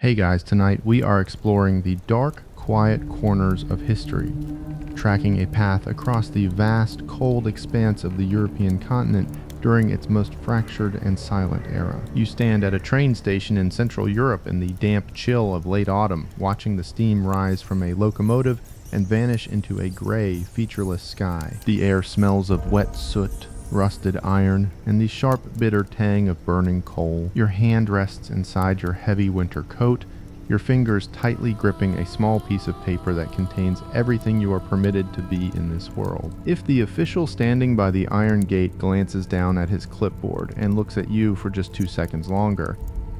Hey guys, tonight we are exploring the dark, quiet corners of history, tracking a path across the vast, cold expanse of the European continent during its most fractured and silent era. You stand at a train station in Central Europe in the damp chill of late autumn, watching the steam rise from a locomotive and vanish into a gray, featureless sky. The air smells of wet soot, rusted iron, and the sharp, bitter tang of burning coal. Your hand rests inside your heavy winter coat, your fingers tightly gripping a small piece of paper that contains everything you are permitted to be in this world. If the official standing by the iron gate glances down at his clipboard and looks at you for just 2 seconds longer,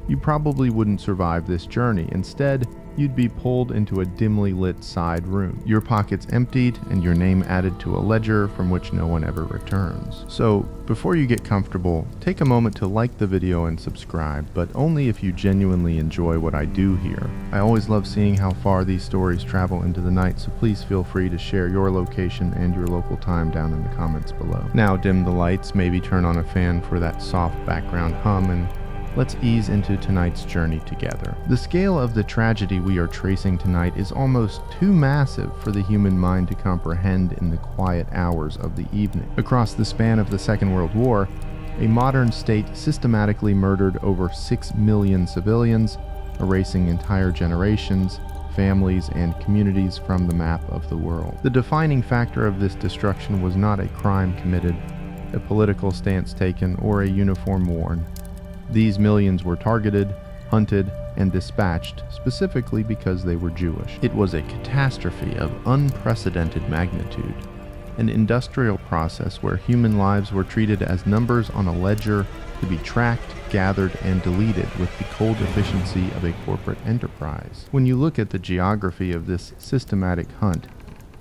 you probably wouldn't survive this journey. Instead, you'd be pulled into a dimly lit side room, your pockets emptied and your name added to a ledger from which no one ever returns. So, before you get comfortable, take a moment to like the video and subscribe, but only if you genuinely enjoy what I do here. I always love seeing how far these stories travel into the night, so please feel free to share your location and your local time down in the comments below. Now dim the lights, maybe turn on a fan for that soft background hum, and let's ease into tonight's journey together. The scale of the tragedy we are tracing tonight is almost too massive for the human mind to comprehend in the quiet hours of the evening. Across the span of the Second World War, a modern state systematically murdered over 6 million civilians, erasing entire generations, families, and communities from the map of the world. The defining factor of this destruction was not a crime committed, a political stance taken, or a uniform worn. These millions were targeted, hunted, and dispatched specifically because they were Jewish. It was a catastrophe of unprecedented magnitude, an industrial process where human lives were treated as numbers on a ledger to be tracked, gathered, and deleted with the cold efficiency of a corporate enterprise. When you look at the geography of this systematic hunt,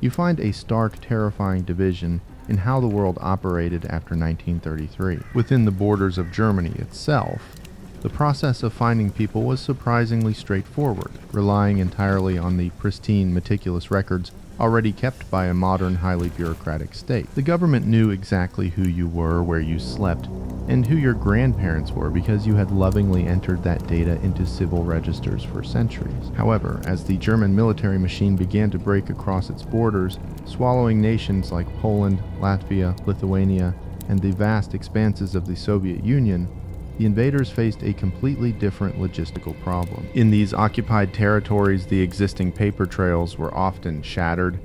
you find a stark, terrifying division in how the world operated after 1933. Within the borders of Germany itself, the process of finding people was surprisingly straightforward, relying entirely on the pristine, meticulous records already kept by a modern, highly bureaucratic state. The government knew exactly who you were, where you slept, and who your grandparents were because you had lovingly entered that data into civil registers for centuries. However, as the German military machine began to break across its borders, swallowing nations like Poland, Latvia, Lithuania, and the vast expanses of the Soviet Union, the invaders faced a completely different logistical problem. In these occupied territories, the existing paper trails were often shattered,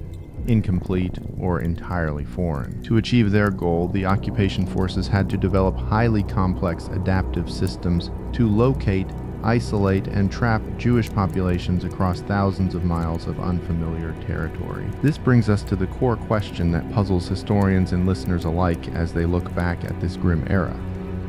incomplete, or entirely foreign. To achieve their goal, the occupation forces had to develop highly complex adaptive systems to locate, isolate, and trap Jewish populations across thousands of miles of unfamiliar territory. This brings us to the core question that puzzles historians and listeners alike as they look back at this grim era.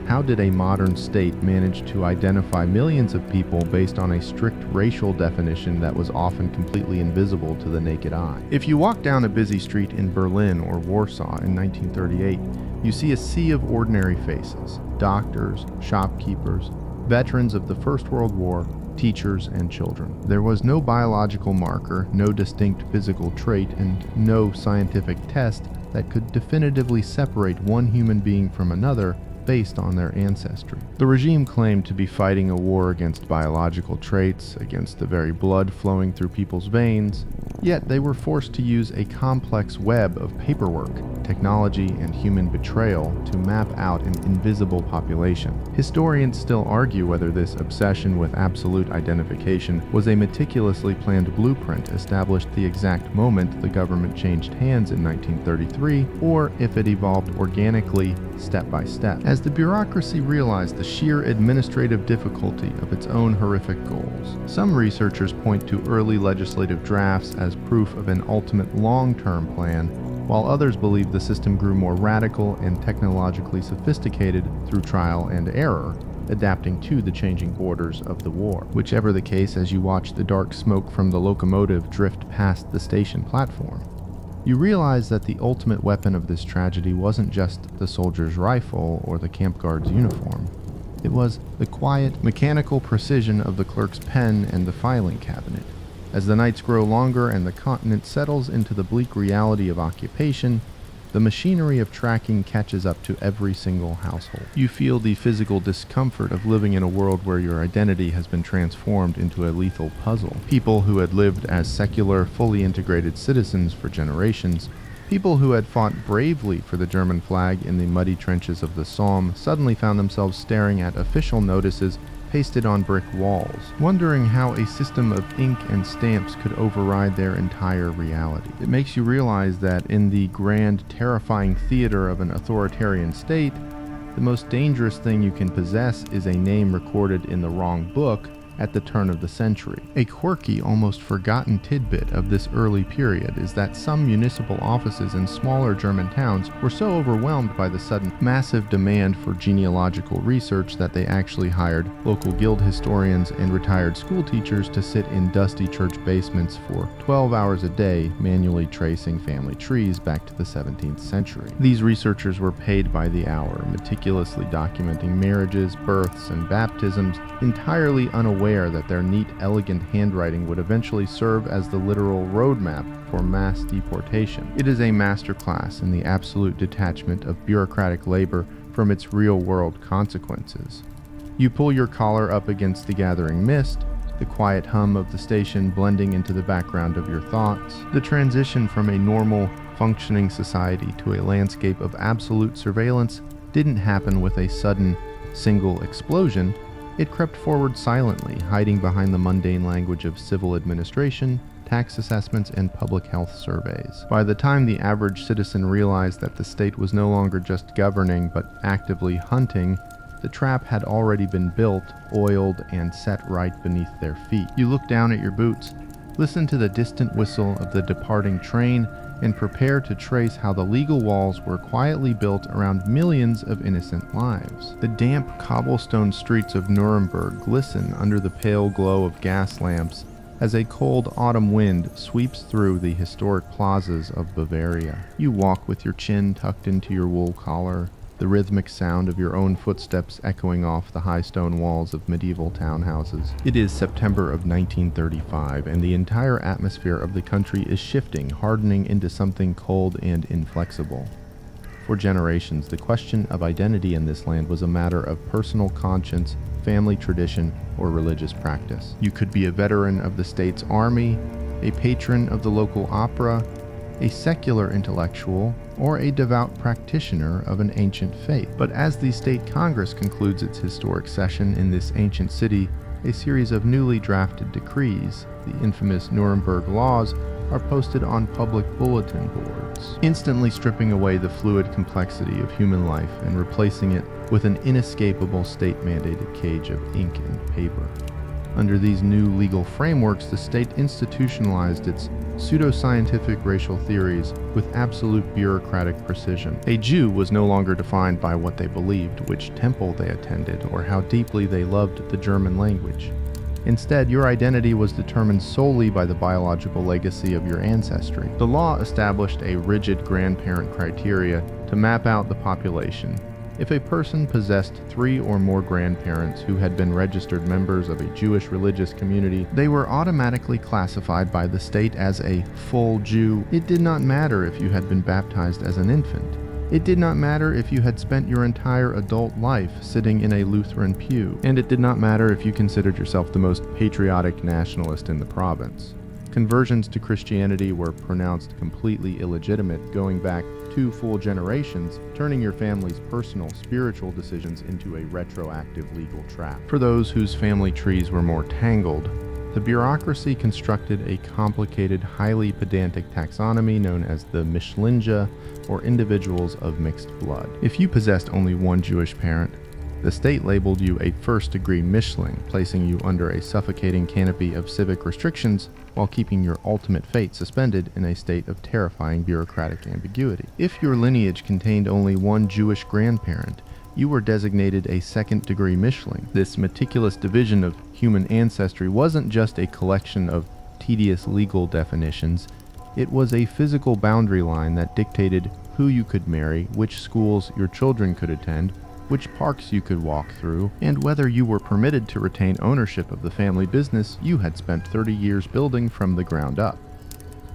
How did a modern state manage to identify millions of people based on a strict racial definition that was often completely invisible to the naked eye? If you walk down a busy street in Berlin or Warsaw in 1938, you see a sea of ordinary faces: doctors, shopkeepers, veterans of the First World War, teachers, and children. There was no biological marker, no distinct physical trait, and no scientific test that could definitively separate one human being from another based on their ancestry. The regime claimed to be fighting a war against biological traits, against the very blood flowing through people's veins, yet they were forced to use a complex web of paperwork, technology, and human betrayal to map out an invisible population. Historians still argue whether this obsession with absolute identification was a meticulously planned blueprint established the exact moment the government changed hands in 1933, or if it evolved organically, step by step, as the bureaucracy realized the sheer administrative difficulty of its own horrific goals. Some researchers point to early legislative drafts as proof of an ultimate long-term plan, while others believe the system grew more radical and technologically sophisticated through trial and error, adapting to the changing borders of the war. Whichever the case, as you watch the dark smoke from the locomotive drift past the station platform, you realize that the ultimate weapon of this tragedy wasn't just the soldier's rifle or the camp guard's uniform. It was the quiet, mechanical precision of the clerk's pen and the filing cabinet. As the nights grow longer and the continent settles into the bleak reality of occupation, the machinery of tracking catches up to every single household. You feel the physical discomfort of living in a world where your identity has been transformed into a lethal puzzle. People who had lived as secular, fully integrated citizens for generations, people who had fought bravely for the German flag in the muddy trenches of the Somme, suddenly found themselves staring at official notices pasted on brick walls, wondering how a system of ink and stamps could override their entire reality. It makes you realize that in the grand, terrifying theater of an authoritarian state, the most dangerous thing you can possess is a name recorded in the wrong book at the turn of the century. A quirky, almost forgotten tidbit of this early period is that some municipal offices in smaller German towns were so overwhelmed by the sudden massive demand for genealogical research that they actually hired local guild historians and retired school teachers to sit in dusty church basements for 12 hours a day, manually tracing family trees back to the 17th century. These researchers were paid by the hour, meticulously documenting marriages, births, and baptisms, entirely unaware that their neat, elegant handwriting would eventually serve as the literal roadmap for mass deportation. It is a masterclass in the absolute detachment of bureaucratic labor from its real-world consequences. You pull your collar up against the gathering mist, the quiet hum of the station blending into the background of your thoughts. The transition from a normal, functioning society to a landscape of absolute surveillance didn't happen with a sudden, single explosion. It crept forward silently, hiding behind the mundane language of civil administration, tax assessments, and public health surveys. By the time the average citizen realized that the state was no longer just governing but actively hunting, the trap had already been built, oiled, and set right beneath their feet. You look down at your boots, listen to the distant whistle of the departing train, and prepare to trace how the legal walls were quietly built around millions of innocent lives. The damp cobblestone streets of Nuremberg glisten under the pale glow of gas lamps as a cold autumn wind sweeps through the historic plazas of Bavaria. You walk with your chin tucked into your wool collar, the rhythmic sound of your own footsteps echoing off the high stone walls of medieval townhouses. It is September of 1935, and the entire atmosphere of the country is shifting, hardening into something cold and inflexible. For generations, the question of identity in this land was a matter of personal conscience, family tradition, or religious practice. You could be a veteran of the state's army, a patron of the local opera, a secular intellectual, or a devout practitioner of an ancient faith. But as the state Congress concludes its historic session in this ancient city, a series of newly drafted decrees, the infamous Nuremberg Laws, are posted on public bulletin boards, instantly stripping away the fluid complexity of human life and replacing it with an inescapable state-mandated cage of ink and paper. Under these new legal frameworks, the state institutionalized its pseudoscientific racial theories with absolute bureaucratic precision. A Jew was no longer defined by what they believed, which temple they attended, or how deeply they loved the German language. Instead, your identity was determined solely by the biological legacy of your ancestry. The law established a rigid grandparent criteria to map out the population. If a person possessed 3 or more grandparents who had been registered members of a Jewish religious community, they were automatically classified by the state as a full Jew. It did not matter if you had been baptized as an infant. It did not matter if you had spent your entire adult life sitting in a Lutheran pew. And it did not matter if you considered yourself the most patriotic nationalist in the province. Conversions to Christianity were pronounced completely illegitimate, going back 2 full generations, turning your family's personal spiritual decisions into a retroactive legal trap. For those whose family trees were more tangled, the bureaucracy constructed a complicated, highly pedantic taxonomy known as the Mischlinge, or individuals of mixed blood. If you possessed only one Jewish parent, the state labeled you a first-degree Mischling, placing you under a suffocating canopy of civic restrictions while keeping your ultimate fate suspended in a state of terrifying bureaucratic ambiguity. If your lineage contained only one Jewish grandparent, you were designated a second-degree Mischling. This meticulous division of human ancestry wasn't just a collection of tedious legal definitions. It was a physical boundary line that dictated who you could marry, which schools your children could attend, which parks you could walk through, and whether you were permitted to retain ownership of the family business you had spent 30 years building from the ground up.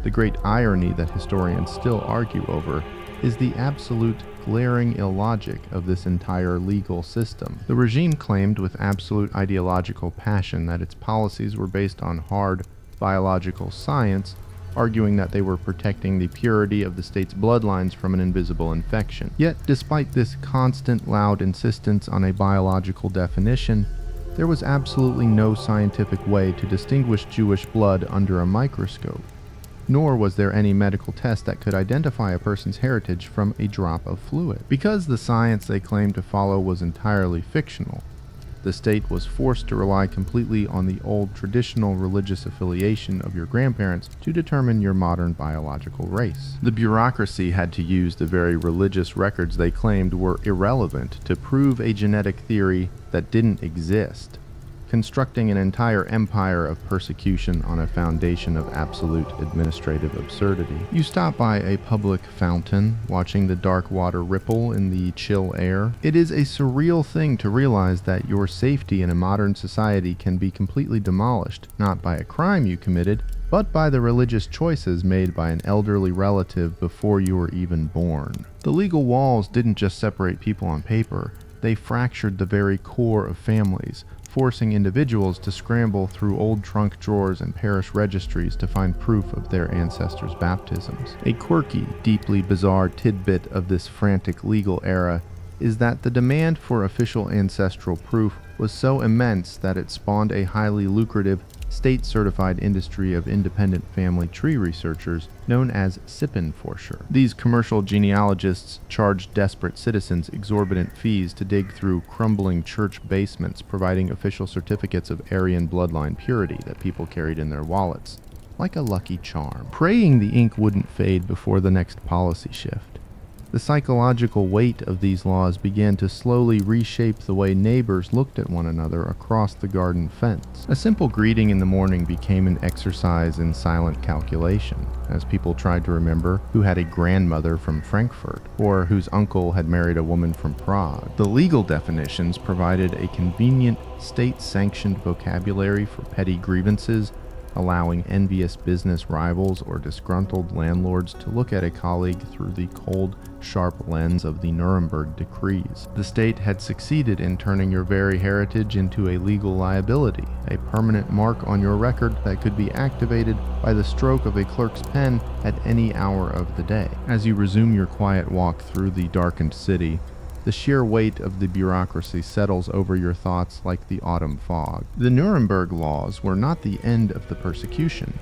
The great irony that historians still argue over is the absolute glaring illogic of this entire legal system. The regime claimed with absolute ideological passion that its policies were based on hard biological science, arguing that they were protecting the purity of the state's bloodlines from an invisible infection. Yet, despite this constant loud insistence on a biological definition, there was absolutely no scientific way to distinguish Jewish blood under a microscope, nor was there any medical test that could identify a person's heritage from a drop of fluid. Because the science they claimed to follow was entirely fictional, the state was forced to rely completely on the old traditional religious affiliation of your grandparents to determine your modern biological race. The bureaucracy had to use the very religious records they claimed were irrelevant to prove a genetic theory that didn't exist, constructing an entire empire of persecution on a foundation of absolute administrative absurdity. You stop by a public fountain, watching the dark water ripple in the chill air. It is a surreal thing to realize that your safety in a modern society can be completely demolished, not by a crime you committed, but by the religious choices made by an elderly relative before you were even born. The legal walls didn't just separate people on paper, they fractured the very core of families, forcing individuals to scramble through old trunk drawers and parish registries to find proof of their ancestors' baptisms. A quirky, deeply bizarre tidbit of this frantic legal era is that the demand for official ancestral proof was so immense that it spawned a highly lucrative, state-certified industry of independent family tree researchers known as Sippenforscher. These commercial genealogists charged desperate citizens exorbitant fees to dig through crumbling church basements, providing official certificates of Aryan bloodline purity that people carried in their wallets, like a lucky charm, praying the ink wouldn't fade before the next policy shift. The psychological weight of these laws began to slowly reshape the way neighbors looked at one another across the garden fence. A simple greeting in the morning became an exercise in silent calculation, as people tried to remember who had a grandmother from Frankfurt, or whose uncle had married a woman from Prague. The legal definitions provided a convenient, state-sanctioned vocabulary for petty grievances, allowing envious business rivals or disgruntled landlords to look at a colleague through the cold, sharp lens of the Nuremberg decrees. The state had succeeded in turning your very heritage into a legal liability, a permanent mark on your record that could be activated by the stroke of a clerk's pen at any hour of the day. As you resume your quiet walk through the darkened city, the sheer weight of the bureaucracy settles over your thoughts like the autumn fog. The Nuremberg Laws were not the end of the persecution.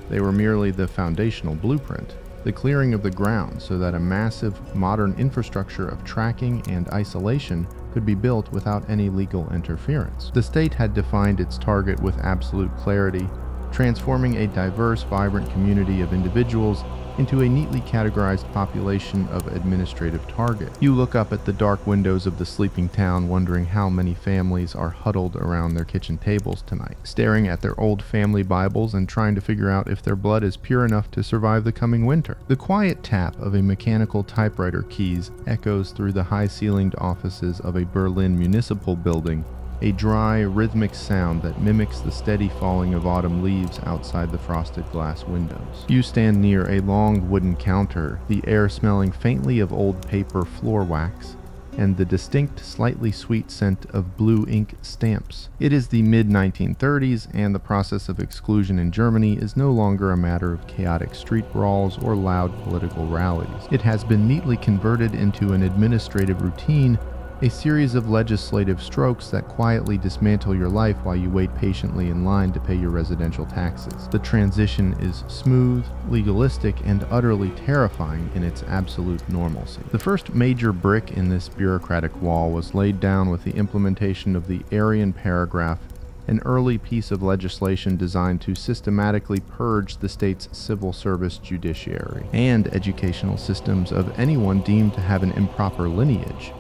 They were merely the foundational blueprint, the clearing of the ground so that a massive, modern infrastructure of tracking and isolation could be built without any legal interference. The state had defined its target with absolute clarity, transforming a diverse, vibrant community of individuals into a neatly categorized population of administrative target. You look up at the dark windows of the sleeping town, wondering how many families are huddled around their kitchen tables tonight, staring at their old family Bibles and trying to figure out if their blood is pure enough to survive the coming winter. The quiet tap of a mechanical typewriter keys echoes through the high-ceilinged offices of a Berlin municipal building, a dry, rhythmic sound that mimics the steady falling of autumn leaves outside the frosted glass windows. You stand near a long wooden counter, the air smelling faintly of old paper floor wax, and the distinct, slightly sweet scent of blue ink stamps. It is the mid-1930s, and the process of exclusion in Germany is no longer a matter of chaotic street brawls or loud political rallies. It has been neatly converted into an administrative routine, a series of legislative strokes that quietly dismantle your life while you wait patiently in line to pay your residential taxes. The transition is smooth, legalistic, and utterly terrifying in its absolute normalcy. The first major brick in this bureaucratic wall was laid down with the implementation of the Aryan paragraph, an early piece of legislation designed to systematically purge the state's civil service judiciary and educational systems of anyone deemed to have an improper lineage.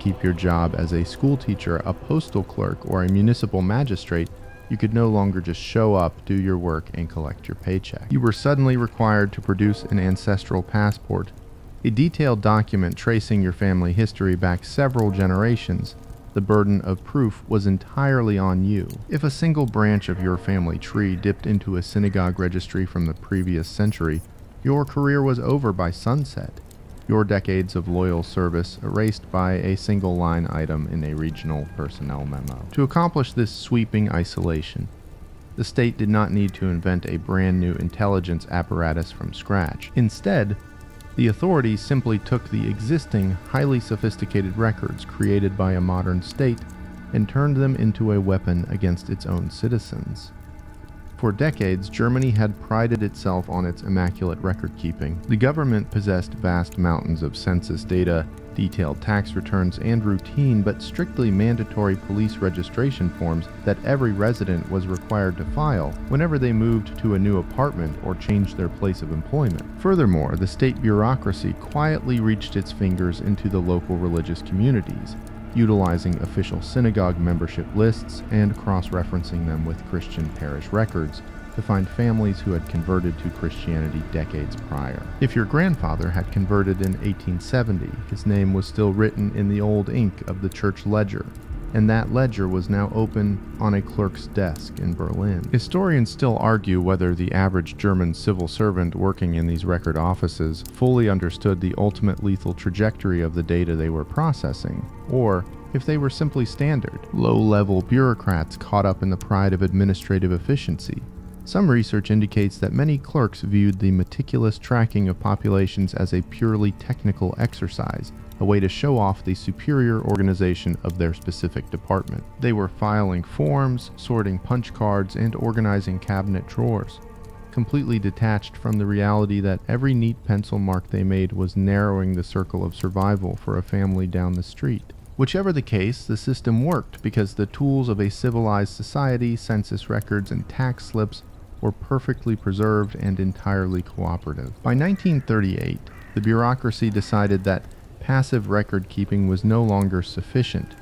Keep your job as a school teacher, a postal clerk, or a municipal magistrate, you could no longer just show up, do your work, and collect your paycheck. You were suddenly required to produce an ancestral passport, a detailed document tracing your family history back several generations. The burden of proof was entirely on you. If a single branch of your family tree dipped into a synagogue registry from the previous century, your career was over by sunset. your decades of loyal service erased by a single line item in a regional personnel memo. To accomplish this sweeping isolation, the state did not need to invent a brand new intelligence apparatus from scratch. Instead, the authorities simply took the existing, highly sophisticated records created by a modern state and turned them into a weapon against its own citizens. For decades, Germany had prided itself on its immaculate record-keeping. The government possessed vast mountains of census data, detailed tax returns, and routine but strictly mandatory police registration forms that every resident was required to file whenever they moved to a new apartment or changed their place of employment. Furthermore, the state bureaucracy quietly reached its fingers into the local religious communities, utilizing official synagogue membership lists and cross-referencing them with Christian parish records to find families who had converted to Christianity decades prior. If your grandfather had converted in 1870, his name was still written in the old ink of the church ledger, and that ledger was now open on a clerk's desk in Berlin. Historians still argue whether the average German civil servant working in these record offices fully understood the ultimate lethal trajectory of the data they were processing, or if they were simply standard, low-level bureaucrats caught up in the pride of administrative efficiency. Some research indicates that many clerks viewed the meticulous tracking of populations as a purely technical exercise, a way to show off the superior organization of their specific department. They were filing forms, sorting punch cards, and organizing cabinet drawers, completely detached from the reality that every neat pencil mark they made was narrowing the circle of survival for a family down the street. Whichever the case, the system worked because the tools of a civilized society, census records, and tax slips were perfectly preserved and entirely cooperative. By 1938, the bureaucracy decided that passive record-keeping was no longer sufficient.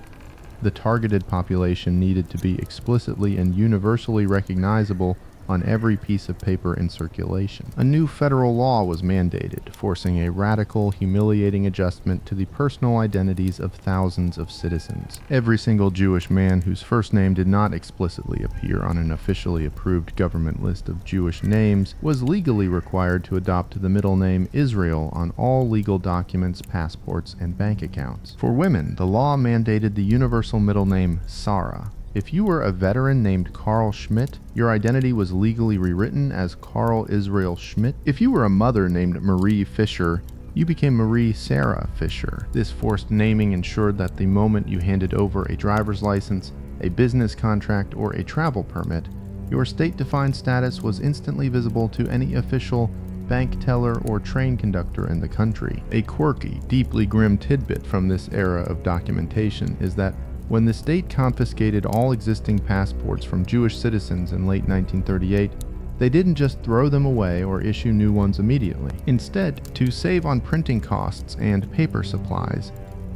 The targeted population needed to be explicitly and universally recognizable on every piece of paper in circulation. A new federal law was mandated, forcing a radical, humiliating adjustment to the personal identities of thousands of citizens. Every single Jewish man whose first name did not explicitly appear on an officially approved government list of Jewish names was legally required to adopt the middle name Israel on all legal documents, passports, and bank accounts. For women, the law mandated the universal middle name Sarah. If you were a veteran named Carl Schmidt, your identity was legally rewritten as Carl Israel Schmidt. If you were a mother named Marie Fisher, you became Marie Sarah Fisher. This forced naming ensured that the moment you handed over a driver's license, a business contract, or a travel permit, your state-defined status was instantly visible to any official, bank teller, or train conductor in the country. A quirky, deeply grim tidbit from this era of documentation is that when the state confiscated all existing passports from Jewish citizens in late 1938, they didn't just throw them away or issue new ones immediately. Instead, to save on printing costs and paper supplies,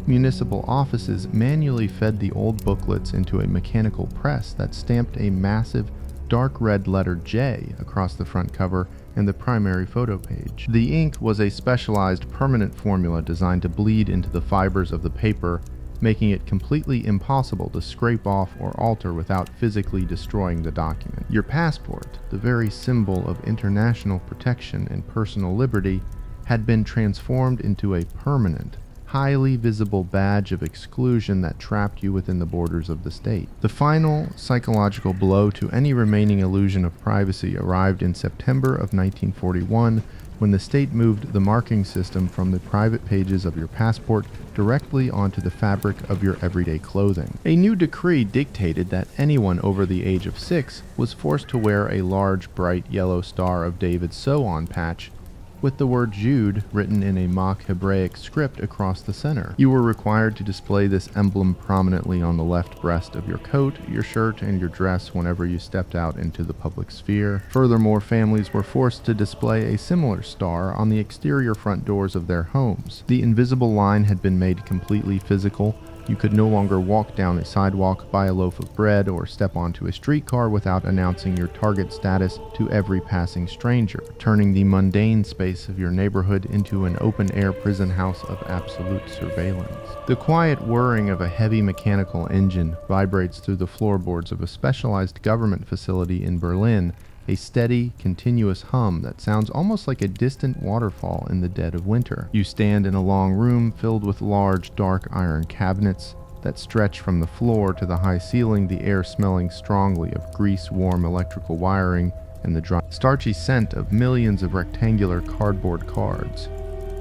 municipal offices manually fed the old booklets into a mechanical press that stamped a massive dark red letter J across the front cover and the primary photo page. The ink was a specialized permanent formula designed to bleed into the fibers of the paper, making it completely impossible to scrape off or alter without physically destroying the document. Your passport, the very symbol of international protection and personal liberty, had been transformed into a permanent, highly visible badge of exclusion that trapped you within the borders of the state. The final psychological blow to any remaining illusion of privacy arrived in September of 1941, when the state moved the marking system from the private pages of your passport directly onto the fabric of your everyday clothing. A new decree dictated that anyone over the age of 6 was forced to wear a large, bright yellow Star of David sew-on patch with the word Jude written in a mock Hebraic script across the center. You were required to display this emblem prominently on the left breast of your coat, your shirt, and your dress whenever you stepped out into the public sphere. Furthermore, families were forced to display a similar star on the exterior front doors of their homes. The invisible line had been made completely physical. You could no longer walk down a sidewalk, buy a loaf of bread, or step onto a streetcar without announcing your target status to every passing stranger, turning the mundane space of your neighborhood into an open-air prison house of absolute surveillance. The quiet whirring of a heavy mechanical engine vibrates through the floorboards of a specialized government facility in Berlin a steady, continuous hum that sounds almost like a distant waterfall in the dead of winter. You stand in a long room filled with large, dark iron cabinets that stretch from the floor to the high ceiling, the air smelling strongly of grease-warm electrical wiring and the dry, starchy scent of millions of rectangular cardboard cards.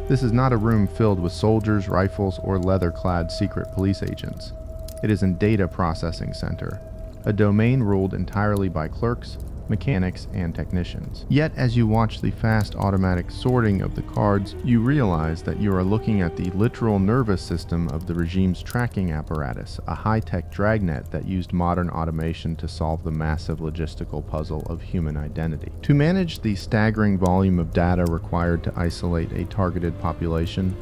This is not a room filled with soldiers, rifles, or leather-clad secret police agents. It is a data processing center, a domain ruled entirely by clerks, mechanics, and technicians. Yet, as you watch the fast automatic sorting of the cards, you realize that you are looking at the literal nervous system of the regime's tracking apparatus, a high-tech dragnet that used modern automation to solve the massive logistical puzzle of human identity. To manage the staggering volume of data required to isolate a targeted population,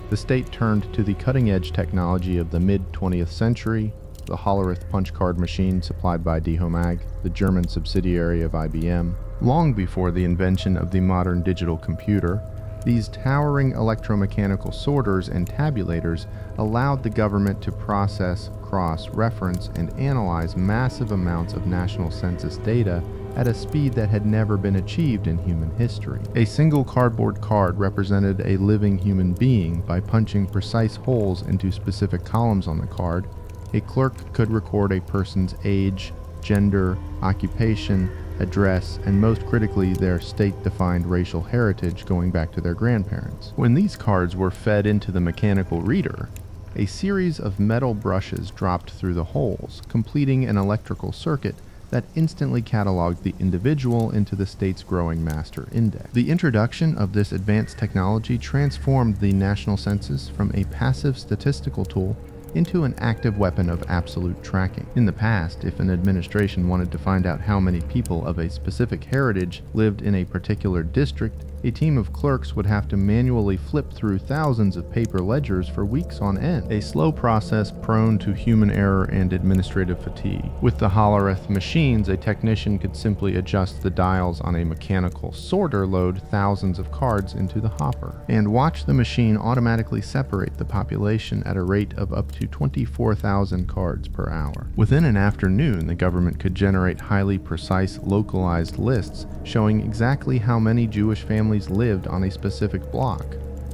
the state turned to the cutting-edge technology of the mid-20th century, the Hollerith punch card machine supplied by Dihomag, the German subsidiary of IBM. Long before the invention of the modern digital computer, these towering electromechanical sorters and tabulators allowed the government to process, cross-reference, and analyze massive amounts of national census data at a speed that had never been achieved in human history. A single cardboard card represented a living human being by punching precise holes into specific columns on the card. A clerk could record a person's age, gender, occupation, address, and most critically, their state-defined racial heritage going back to their grandparents. When these cards were fed into the mechanical reader, a series of metal brushes dropped through the holes, completing an electrical circuit that instantly cataloged the individual into the state's growing master index. The introduction of this advanced technology transformed the national census from a passive statistical tool into an active weapon of absolute tracking. In the past, if an administration wanted to find out how many people of a specific heritage lived in a particular district, a team of clerks would have to manually flip through thousands of paper ledgers for weeks on end, a slow process prone to human error and administrative fatigue. With the Hollerith machines, a technician could simply adjust the dials on a mechanical sorter, load thousands of cards into the hopper, and watch the machine automatically separate the population at a rate of up to 24,000 cards per hour. Within an afternoon, the government could generate highly precise, localized lists showing exactly how many Jewish families lived on a specific block,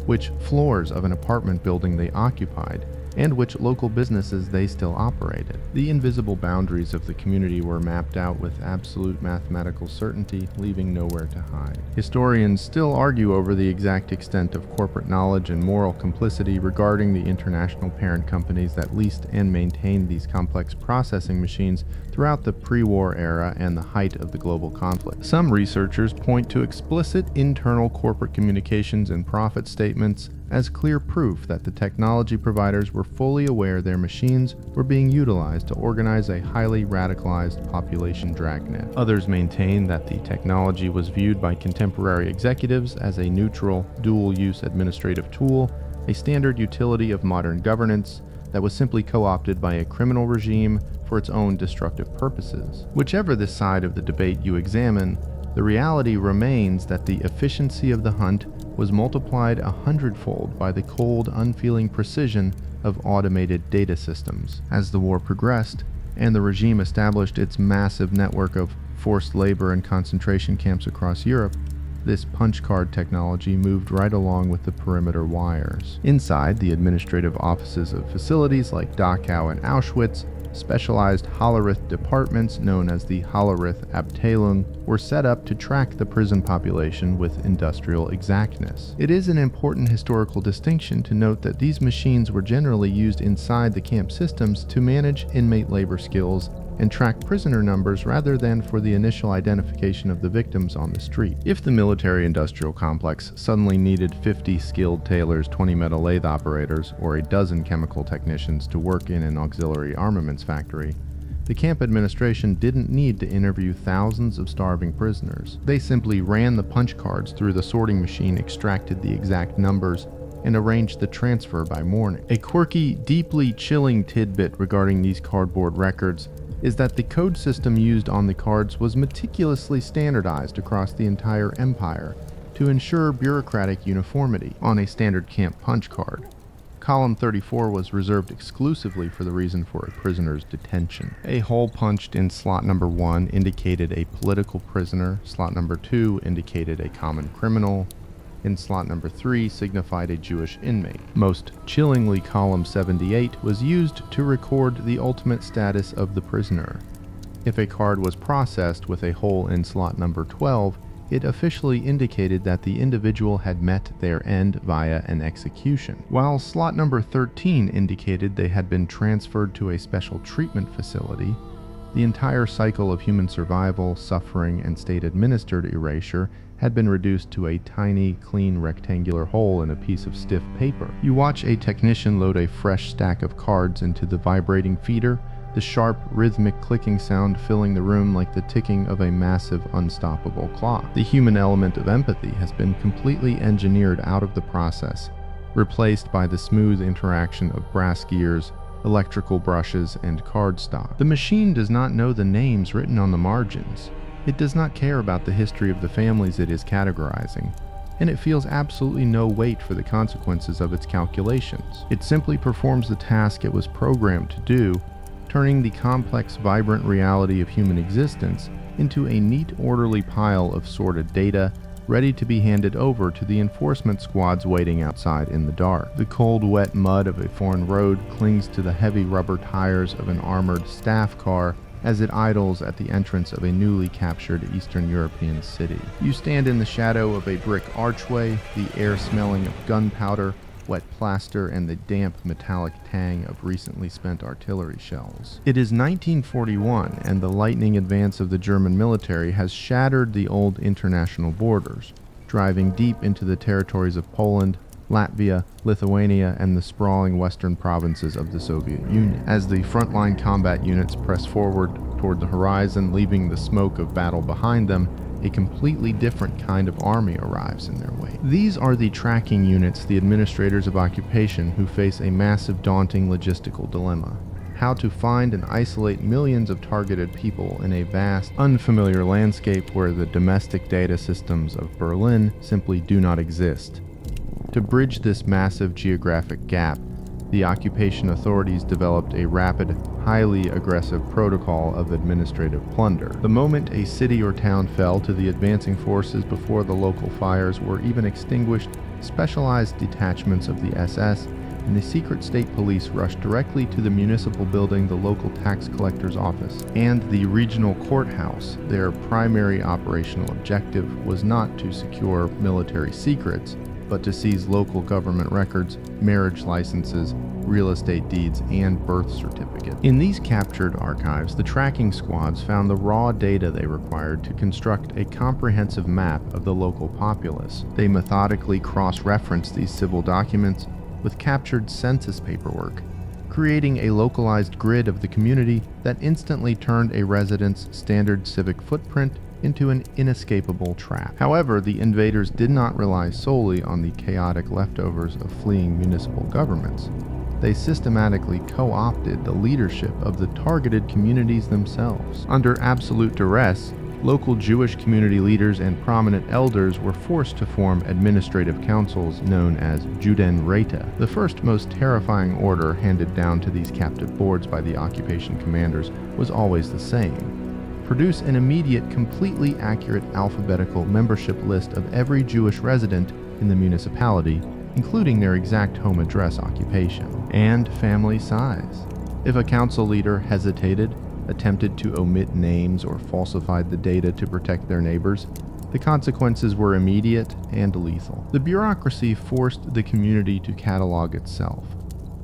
which floors of an apartment building they occupied, and which local businesses they still operated. The invisible boundaries of the community were mapped out with absolute mathematical certainty, leaving nowhere to hide. Historians still argue over the exact extent of corporate knowledge and moral complicity regarding the international parent companies that leased and maintained these complex processing machines throughout the pre-war era and the height of the global conflict. Some researchers point to explicit internal corporate communications and profit statements as clear proof that the technology providers were fully aware their machines were being utilized to organize a highly radicalized population dragnet. Others maintain that the technology was viewed by contemporary executives as a neutral, dual-use administrative tool, a standard utility of modern governance that was simply co-opted by a criminal regime for its own destructive purposes. Whichever the side of the debate you examine, the reality remains that the efficiency of the hunt was multiplied 100-fold by the cold, unfeeling precision of automated data systems. As the war progressed, and the regime established its massive network of forced labor and concentration camps across Europe, this punch card technology moved right along with the perimeter wires. Inside the administrative offices of facilities like Dachau and Auschwitz, specialized Hollerith departments known as the Hollerith Abteilung were set up to track the prison population with industrial exactness. It is an important historical distinction to note that these machines were generally used inside the camp systems to manage inmate labor skills and track prisoner numbers rather than for the initial identification of the victims on the street. If the military-industrial complex suddenly needed 50 skilled tailors, 20 metal lathe operators, or a dozen chemical technicians to work in an auxiliary armaments factory, the camp administration didn't need to interview thousands of starving prisoners. They simply ran the punch cards through the sorting machine, extracted the exact numbers, and arranged the transfer by morning. A quirky, deeply chilling tidbit regarding these cardboard records is that the code system used on the cards was meticulously standardized across the entire empire to ensure bureaucratic uniformity. On a standard camp punch card, Column 34 was reserved exclusively for the reason for a prisoner's detention. A hole punched in slot number 1 indicated a political prisoner, slot number 2 indicated a common criminal, and slot number 3 signified a Jewish inmate. Most chillingly, column 78 was used to record the ultimate status of the prisoner. If a card was processed with a hole in slot number 12, it officially indicated that the individual had met their end via an execution, while slot number 13 indicated they had been transferred to a special treatment facility. The entire cycle of human survival, suffering, and state-administered erasure had been reduced to a tiny, clean rectangular hole in a piece of stiff paper. You watch a technician load a fresh stack of cards into the vibrating feeder, the sharp, rhythmic clicking sound filling the room like the ticking of a massive, unstoppable clock. The human element of empathy has been completely engineered out of the process, replaced by the smooth interaction of brass gears, electrical brushes, and cardstock. The machine does not know the names written on the margins. It does not care about the history of the families it is categorizing, and it feels absolutely no weight for the consequences of its calculations. It simply performs the task it was programmed to do, turning the complex, vibrant reality of human existence into a neat, orderly pile of sorted data, ready to be handed over to the enforcement squads waiting outside in the dark. The cold, wet mud of a foreign road clings to the heavy rubber tires of an armored staff car as it idles at the entrance of a newly captured Eastern European city. You stand in the shadow of a brick archway, the air smelling of gunpowder, wet plaster, and the damp metallic tang of recently spent artillery shells. It is 1941, and the lightning advance of the German military has shattered the old international borders, driving deep into the territories of Poland, Latvia, Lithuania, and the sprawling western provinces of the Soviet Union. As the frontline combat units press forward toward the horizon, leaving the smoke of battle behind them, a completely different kind of army arrives in their wake. These are the tracking units, the administrators of occupation, who face a massive, daunting logistical dilemma: how to find and isolate millions of targeted people in a vast, unfamiliar landscape where the domestic data systems of Berlin simply do not exist. To bridge this massive geographic gap, the occupation authorities developed a rapid, highly aggressive protocol of administrative plunder. The moment a city or town fell to the advancing forces before the local fires were even extinguished, specialized detachments of the SS and the secret state police rushed directly to the municipal building, the local tax collector's office, and the regional courthouse. Their primary operational objective was not to secure military secrets, but to seize local government records, marriage licenses, real estate deeds, and birth certificates. In these captured archives, the tracking squads found the raw data they required to construct a comprehensive map of the local populace. They methodically cross-referenced these civil documents with captured census paperwork, creating a localized grid of the community that instantly turned a resident's standard civic footprint into an inescapable trap. However, the invaders did not rely solely on the chaotic leftovers of fleeing municipal governments. They systematically co-opted the leadership of the targeted communities themselves. Under absolute duress, local Jewish community leaders and prominent elders were forced to form administrative councils known as Judenräte. The first, most terrifying order handed down to these captive boards by the occupation commanders was always the same: produce an immediate, completely accurate alphabetical membership list of every Jewish resident in the municipality, including their exact home address, occupation, and family size. If a council leader hesitated, attempted to omit names, or falsified the data to protect their neighbors, the consequences were immediate and lethal. The bureaucracy forced the community to catalog itself,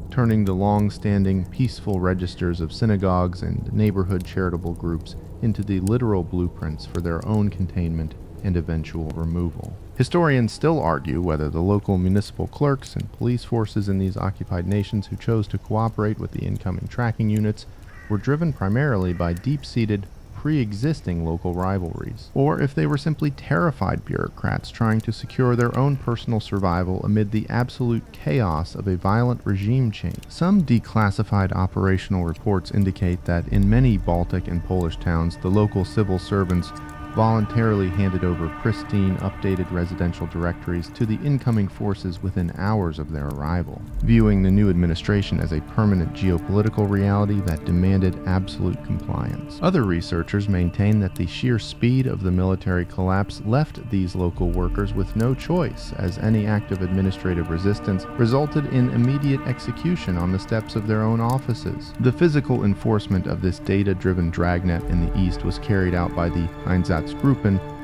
turning the long-standing, peaceful registers of synagogues and neighborhood charitable groups into the literal blueprints for their own containment and eventual removal. Historians still argue whether the local municipal clerks and police forces in these occupied nations who chose to cooperate with the incoming tracking units were driven primarily by deep-seated, pre-existing local rivalries, or if they were simply terrified bureaucrats trying to secure their own personal survival amid the absolute chaos of a violent regime change. Some declassified operational reports indicate that in many Baltic and Polish towns, the local civil servants voluntarily handed over pristine, updated residential directories to the incoming forces within hours of their arrival, viewing the new administration as a permanent geopolitical reality that demanded absolute compliance. Other researchers maintain that the sheer speed of the military collapse left these local workers with no choice, as any act of administrative resistance resulted in immediate execution on the steps of their own offices. The physical enforcement of this data-driven dragnet in the east was carried out by the Einsatzgruppen,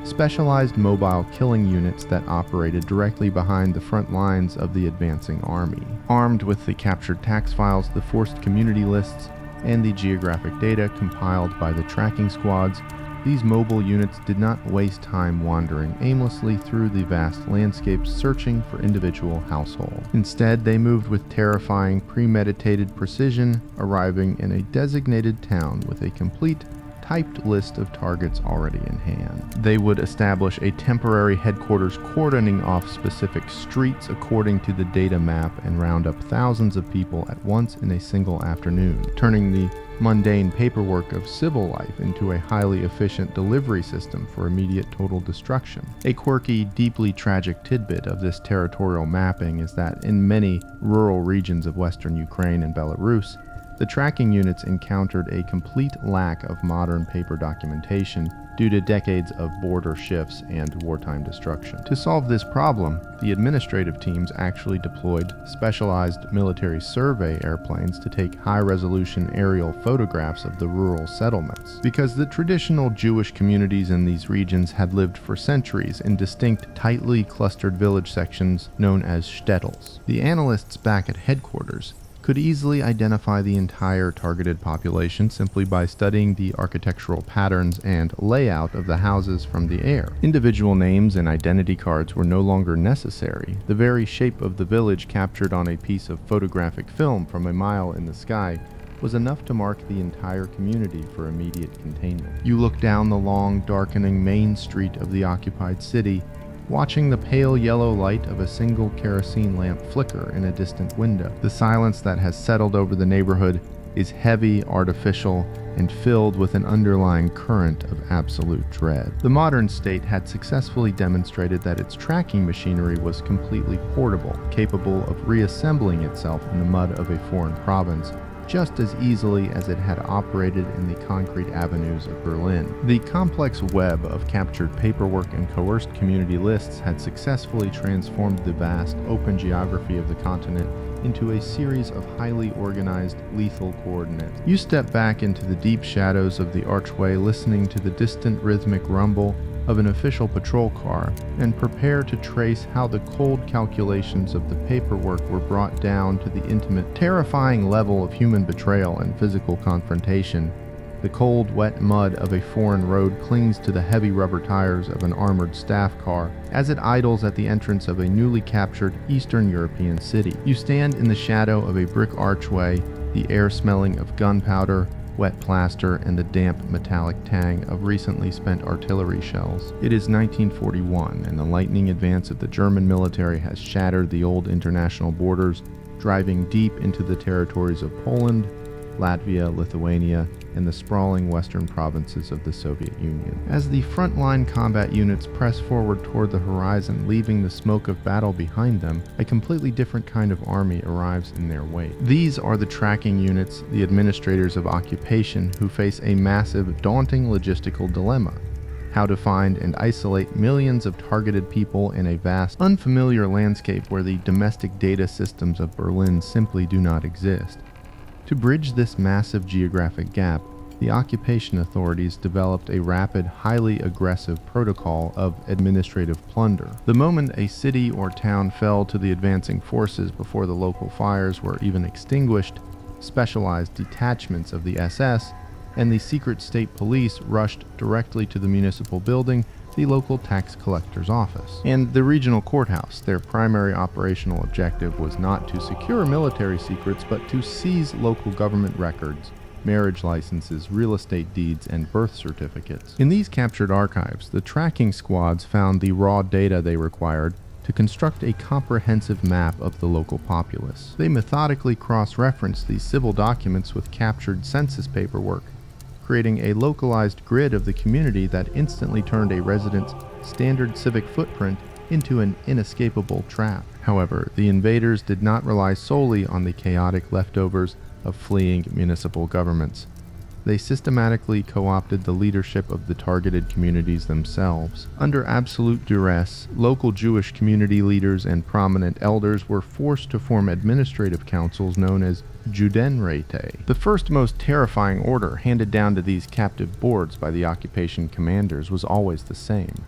specialized mobile killing units that operated directly behind the front lines of the advancing army. Armed with the captured tax files, the forced community lists, and the geographic data compiled by the tracking squads, these mobile units did not waste time wandering aimlessly through the vast landscapes searching for individual households. Instead, they moved with terrifying, premeditated precision, arriving in a designated town with a complete typed list of targets already in hand. They would establish a temporary headquarters cordoning off specific streets according to the data map and round up thousands of people at once in a single afternoon, turning the mundane paperwork of civil life into a highly efficient delivery system for immediate total destruction. A quirky, deeply tragic tidbit of this territorial mapping is that in many rural regions of western Ukraine and Belarus, the tracking units encountered a complete lack of modern paper documentation due to decades of border shifts and wartime destruction. To solve this problem, the administrative teams actually deployed specialized military survey airplanes to take high-resolution aerial photographs of the rural settlements, because the traditional Jewish communities in these regions had lived for centuries in distinct, tightly clustered village sections known as shtetls. The analysts back at headquarters could easily identify the entire targeted population simply by studying the architectural patterns and layout of the houses from the air. Individual names and identity cards were no longer necessary. The very shape of the village captured on a piece of photographic film from a mile in the sky was enough to mark the entire community for immediate containment. You look down the long, darkening main street of the occupied city, watching the pale yellow light of a single kerosene lamp flicker in a distant window. The silence that has settled over the neighborhood is heavy, artificial, and filled with an underlying current of absolute dread. The modern state had successfully demonstrated that its tracking machinery was completely portable, capable of reassembling itself in the mud of a foreign province, just as easily as it had operated in the concrete avenues of Berlin. The complex web of captured paperwork and coerced community lists had successfully transformed the vast, open geography of the continent into a series of highly organized, lethal coordinates. You step back into the deep shadows of the archway, listening to the distant rhythmic rumble of an official patrol car, and prepare to trace how the cold calculations of the paperwork were brought down to the intimate, terrifying level of human betrayal and physical confrontation. The cold, wet mud of a foreign road clings to the heavy rubber tires of an armored staff car as it idles at the entrance of a newly captured Eastern European city. You stand in the shadow of a brick archway, the air smelling of gunpowder, wet plaster, and the damp metallic tang of recently spent artillery shells. It is 1941, and the lightning advance of the German military has shattered the old international borders, driving deep into the territories of Poland, Latvia, Lithuania, and the sprawling western provinces of the Soviet Union. As the frontline combat units press forward toward the horizon, leaving the smoke of battle behind them, a completely different kind of army arrives in their wake. These are the tracking units, the administrators of occupation, who face a massive, daunting logistical dilemma: how to find and isolate millions of targeted people in a vast, unfamiliar landscape where the domestic data systems of Berlin simply do not exist. To bridge this massive geographic gap, the occupation authorities developed a rapid, highly aggressive protocol of administrative plunder. The moment a city or town fell to the advancing forces before the local fires were even extinguished, specialized detachments of the SS and the secret state police rushed directly to the municipal building, the local tax collector's office, and the regional courthouse. Their primary operational objective was not to secure military secrets, but to seize local government records, marriage licenses, real estate deeds, and birth certificates. In these captured archives, the tracking squads found the raw data they required to construct a comprehensive map of the local populace. They methodically cross-referenced these civil documents with captured census paperwork, creating a localized grid of the community that instantly turned a resident's standard civic footprint into an inescapable trap. However, the invaders did not rely solely on the chaotic leftovers of fleeing municipal governments. They systematically co-opted the leadership of the targeted communities themselves. Under absolute duress, local Jewish community leaders and prominent elders were forced to form administrative councils known as Judenräte. The first most terrifying order handed down to these captive boards by the occupation commanders was always the same.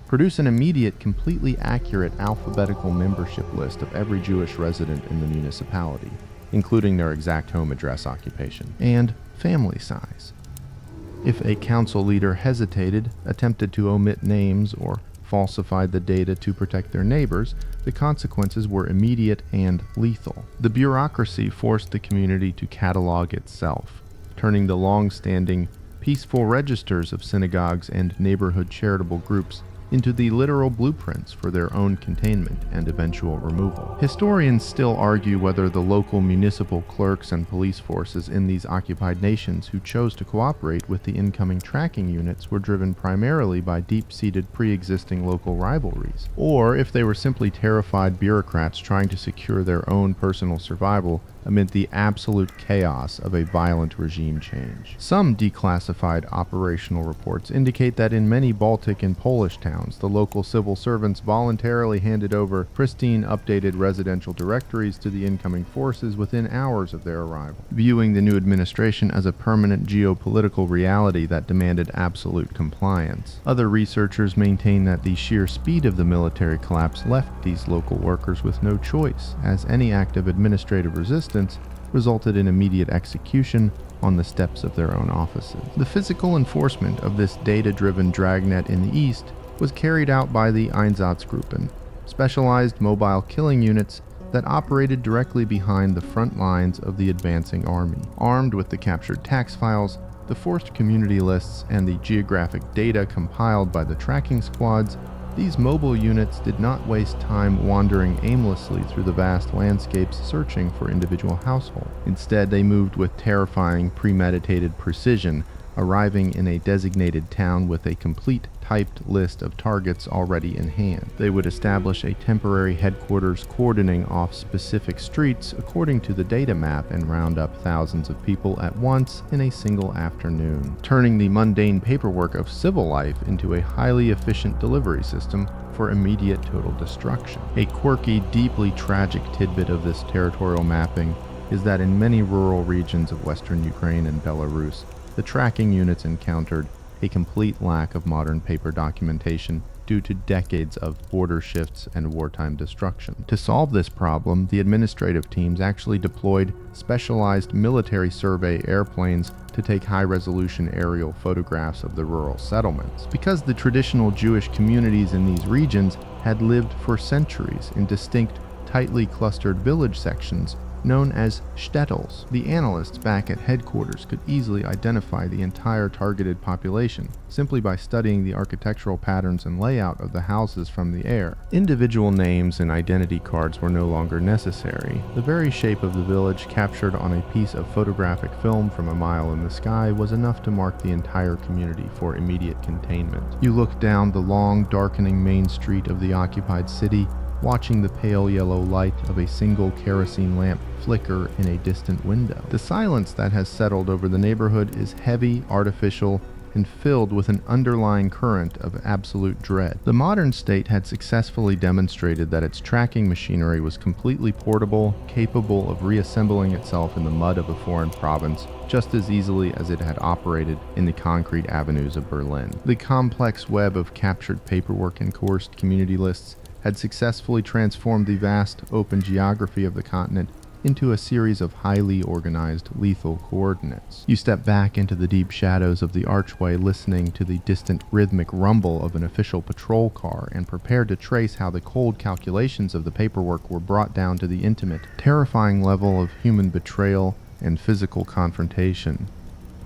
Produce an immediate, completely accurate alphabetical membership list of every Jewish resident in the municipality, including their exact home address occupation, and family size. If a council leader hesitated, attempted to omit names, or falsified the data to protect their neighbors, the consequences were immediate and lethal. The bureaucracy forced the community to catalog itself, turning the long-standing, peaceful registers of synagogues and neighborhood charitable groups into the literal blueprints for their own containment and eventual removal. Historians still argue whether the local municipal clerks and police forces in these occupied nations who chose to cooperate with the incoming tracking units were driven primarily by deep-seated pre-existing local rivalries, or if they were simply terrified bureaucrats trying to secure their own personal survival amid the absolute chaos of a violent regime change. Some declassified operational reports indicate that in many Baltic and Polish towns, the local civil servants voluntarily handed over pristine, updated residential directories to the incoming forces within hours of their arrival, viewing the new administration as a permanent geopolitical reality that demanded absolute compliance. Other researchers maintain that the sheer speed of the military collapse left these local workers with no choice, as any act of administrative resistance resulted in immediate execution on the steps of their own offices. The physical enforcement of this data-driven dragnet in the east was carried out by the Einsatzgruppen, specialized mobile killing units that operated directly behind the front lines of the advancing army. Armed with the captured tax files, the forced community lists, and the geographic data compiled by the tracking squads, these mobile units did not waste time wandering aimlessly through the vast landscapes searching for individual households. Instead, they moved with terrifying, premeditated precision, arriving in a designated town with a complete typed list of targets already in hand. They would establish a temporary headquarters cordoning off specific streets according to the data map and round up thousands of people at once in a single afternoon, turning the mundane paperwork of civil life into a highly efficient delivery system for immediate total destruction. A quirky, deeply tragic tidbit of this territorial mapping is that in many rural regions of western Ukraine and Belarus, the tracking units encountered a complete lack of modern paper documentation due to decades of border shifts and wartime destruction. To solve this problem, the administrative teams actually deployed specialized military survey airplanes to take high-resolution aerial photographs of the rural settlements. Because the traditional Jewish communities in these regions had lived for centuries in distinct, tightly clustered village sections, known as shtetls, the analysts back at headquarters could easily identify the entire targeted population simply by studying the architectural patterns and layout of the houses from the air. Individual names and identity cards were no longer necessary. The very shape of the village, captured on a piece of photographic film from a mile in the sky, was enough to mark the entire community for immediate containment. You look down the long, darkening main street of the occupied city, watching the pale yellow light of a single kerosene lamp flicker in a distant window. The silence that has settled over the neighborhood is heavy, artificial, and filled with an underlying current of absolute dread. The modern state had successfully demonstrated that its tracking machinery was completely portable, capable of reassembling itself in the mud of a foreign province just as easily as it had operated in the concrete avenues of Berlin. The complex web of captured paperwork and coerced community lists had successfully transformed the vast, open geography of the continent into a series of highly organized, lethal coordinates. You step back into the deep shadows of the archway, listening to the distant rhythmic rumble of an official patrol car, and prepared to trace how the cold calculations of the paperwork were brought down to the intimate, terrifying level of human betrayal and physical confrontation.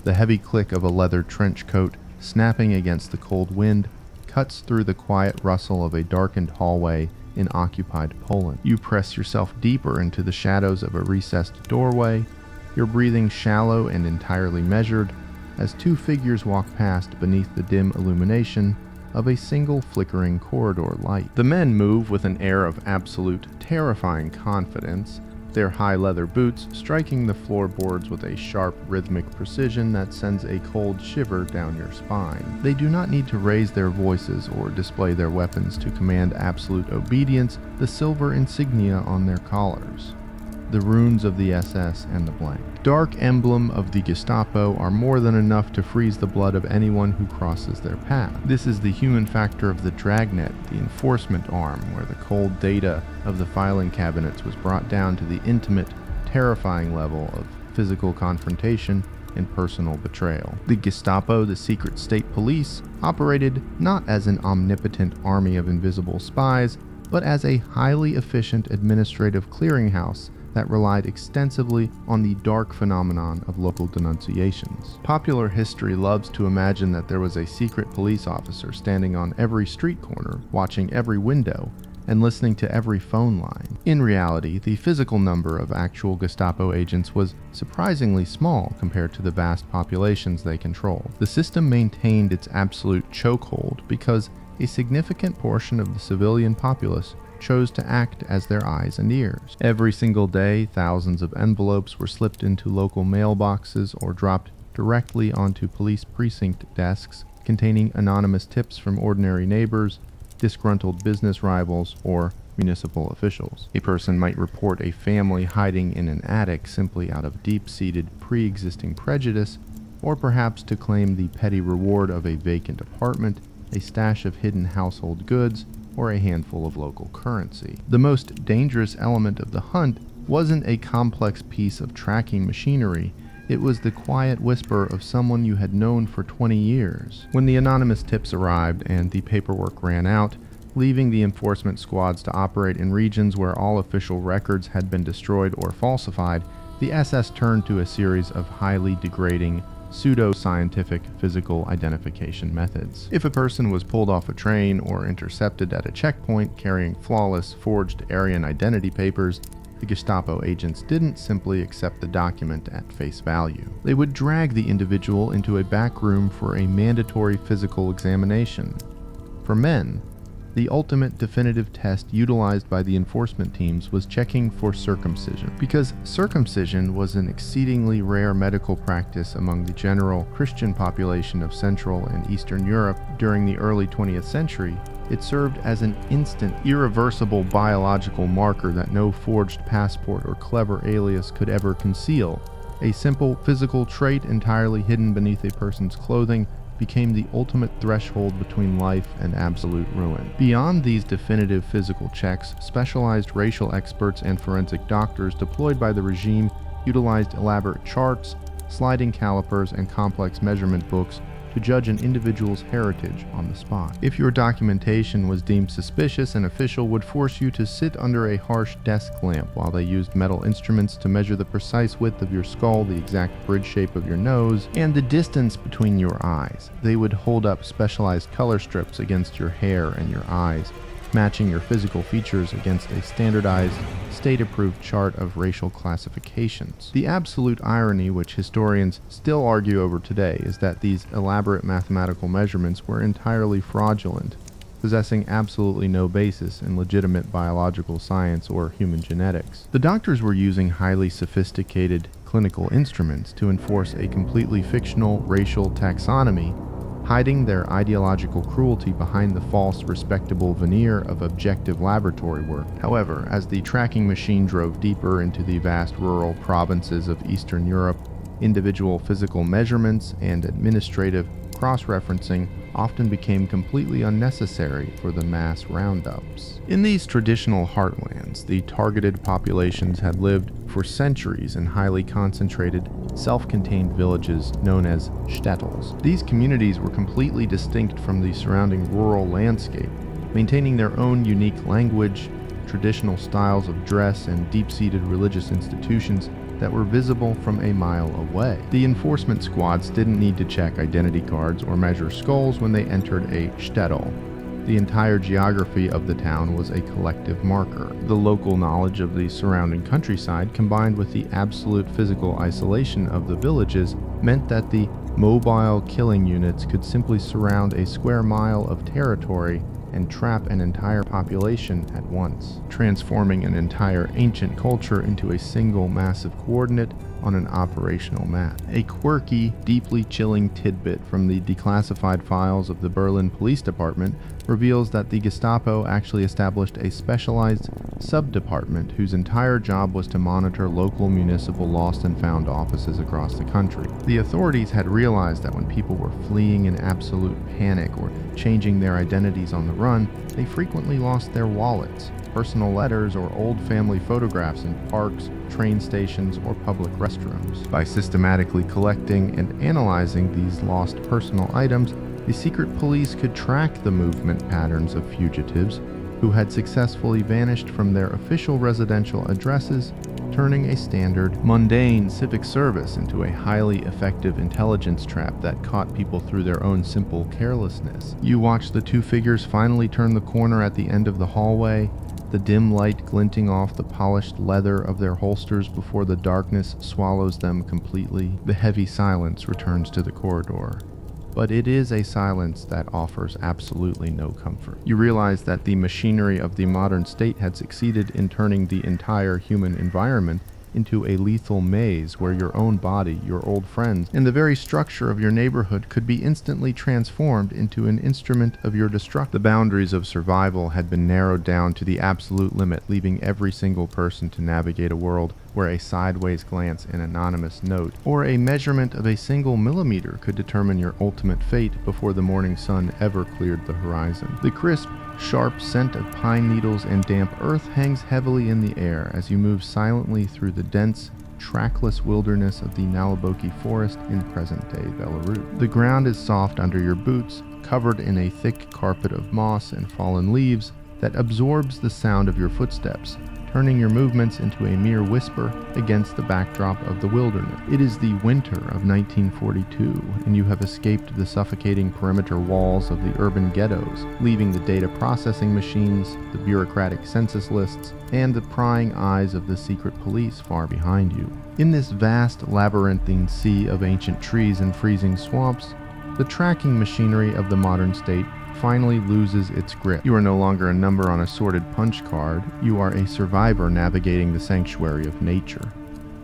The heavy click of a leather trench coat, snapping against the cold wind, cuts through the quiet rustle of a darkened hallway in occupied Poland. You press yourself deeper into the shadows of a recessed doorway, your breathing shallow and entirely measured, as two figures walk past beneath the dim illumination of a single flickering corridor light. The men move with an air of absolute, terrifying confidence, their high leather boots striking the floorboards with a sharp, rhythmic precision that sends a cold shiver down your spine. They do not need to raise their voices or display their weapons to command absolute obedience, the silver insignia on their collars, the runes of the SS, and the blank. Dark emblem of the Gestapo are more than enough to freeze the blood of anyone who crosses their path. This is the human factor of the dragnet, the enforcement arm, where the cold data of the filing cabinets was brought down to the intimate, terrifying level of physical confrontation and personal betrayal. The Gestapo, the secret state police, operated not as an omnipotent army of invisible spies, but as a highly efficient administrative clearinghouse that relied extensively on the dark phenomenon of local denunciations. Popular history loves to imagine that there was a secret police officer standing on every street corner, watching every window, and listening to every phone line. In reality, the physical number of actual Gestapo agents was surprisingly small compared to the vast populations they controlled. The system maintained its absolute chokehold because a significant portion of the civilian populace chose to act as their eyes and ears. Every single day, thousands of envelopes were slipped into local mailboxes or dropped directly onto police precinct desks containing anonymous tips from ordinary neighbors, disgruntled business rivals, or municipal officials. A person might report a family hiding in an attic simply out of deep-seated pre-existing prejudice, or perhaps to claim the petty reward of a vacant apartment, a stash of hidden household goods, or a handful of local currency. The most dangerous element of the hunt wasn't a complex piece of tracking machinery, it was the quiet whisper of someone you had known for 20 years. When the anonymous tips arrived and the paperwork ran out, leaving the enforcement squads to operate in regions where all official records had been destroyed or falsified, the SS turned to a series of highly degrading, pseudo-scientific physical identification methods. If a person was pulled off a train or intercepted at a checkpoint carrying flawless, forged Aryan identity papers, the Gestapo agents didn't simply accept the document at face value. They would drag the individual into a back room for a mandatory physical examination. For men, the ultimate definitive test utilized by the enforcement teams was checking for circumcision. Because circumcision was an exceedingly rare medical practice among the general Christian population of Central and Eastern Europe during the early 20th century, it served as an instant, irreversible biological marker that no forged passport or clever alias could ever conceal. A simple physical trait entirely hidden beneath a person's clothing became the ultimate threshold between life and absolute ruin. Beyond these definitive physical checks, specialized racial experts and forensic doctors deployed by the regime utilized elaborate charts, sliding calipers, and complex measurement books to judge an individual's heritage on the spot. If your documentation was deemed suspicious, an official would force you to sit under a harsh desk lamp while they used metal instruments to measure the precise width of your skull, the exact bridge shape of your nose, and the distance between your eyes. They would hold up specialized color strips against your hair and your eyes, matching your physical features against a standardized, state-approved chart of racial classifications. The absolute irony, which historians still argue over today, is that these elaborate mathematical measurements were entirely fraudulent, possessing absolutely no basis in legitimate biological science or human genetics. The doctors were using highly sophisticated clinical instruments to enforce a completely fictional racial taxonomy, hiding their ideological cruelty behind the false, respectable veneer of objective laboratory work. However, as the tracking machine drove deeper into the vast rural provinces of Eastern Europe, individual physical measurements and administrative cross-referencing often became completely unnecessary for the mass roundups. In these traditional heartlands, the targeted populations had lived for centuries in highly concentrated, self-contained villages known as shtetls. These communities were completely distinct from the surrounding rural landscape, maintaining their own unique language, traditional styles of dress, and deep-seated religious institutions that were visible from a mile away. The enforcement squads didn't need to check identity cards or measure skulls when they entered a shtetl. The entire geography of the town was a collective marker. The local knowledge of the surrounding countryside, combined with the absolute physical isolation of the villages, meant that the Mobile killing units could simply surround a square mile of territory and trap an entire population at once, transforming an entire ancient culture into a single massive coordinate on an operational map. A quirky, deeply chilling tidbit from the declassified files of the Berlin Police Department reveals that the Gestapo actually established a specialized sub-department whose entire job was to monitor local municipal lost and found offices across the country. The authorities had realized that when people were fleeing in absolute panic or changing their identities on the run, they frequently lost their wallets, personal letters, or old family photographs in parks, train stations, or public restrooms. By systematically collecting and analyzing these lost personal items, the secret police could track the movement patterns of fugitives who had successfully vanished from their official residential addresses, turning a standard, mundane civic service into a highly effective intelligence trap that caught people through their own simple carelessness. You watch the two figures finally turn the corner at the end of the hallway, the dim light glinting off the polished leather of their holsters before the darkness swallows them completely. The heavy silence returns to the corridor. But it is a silence that offers absolutely no comfort. You realize that the machinery of the modern state had succeeded in turning the entire human environment into a lethal maze where your own body, your old friends, and the very structure of your neighborhood could be instantly transformed into an instrument of your destruction. The boundaries of survival had been narrowed down to the absolute limit, leaving every single person to navigate a world where a sideways glance, an anonymous note, or a measurement of a single millimeter could determine your ultimate fate before the morning sun ever cleared the horizon. The crisp, sharp scent of pine needles and damp earth hangs heavily in the air as you move silently through the dense, trackless wilderness of the Naliboki forest in present-day Belarus. The ground is soft under your boots, covered in a thick carpet of moss and fallen leaves that absorbs the sound of your footsteps, turning your movements into a mere whisper against the backdrop of the wilderness. It is the winter of 1942, and you have escaped the suffocating perimeter walls of the urban ghettos, leaving the data processing machines, the bureaucratic census lists, and the prying eyes of the secret police far behind you. In this vast labyrinthine sea of ancient trees and freezing swamps, the tracking machinery of the modern state finally loses its grip. You are no longer a number on a sorted punch card. You are a survivor navigating the sanctuary of nature,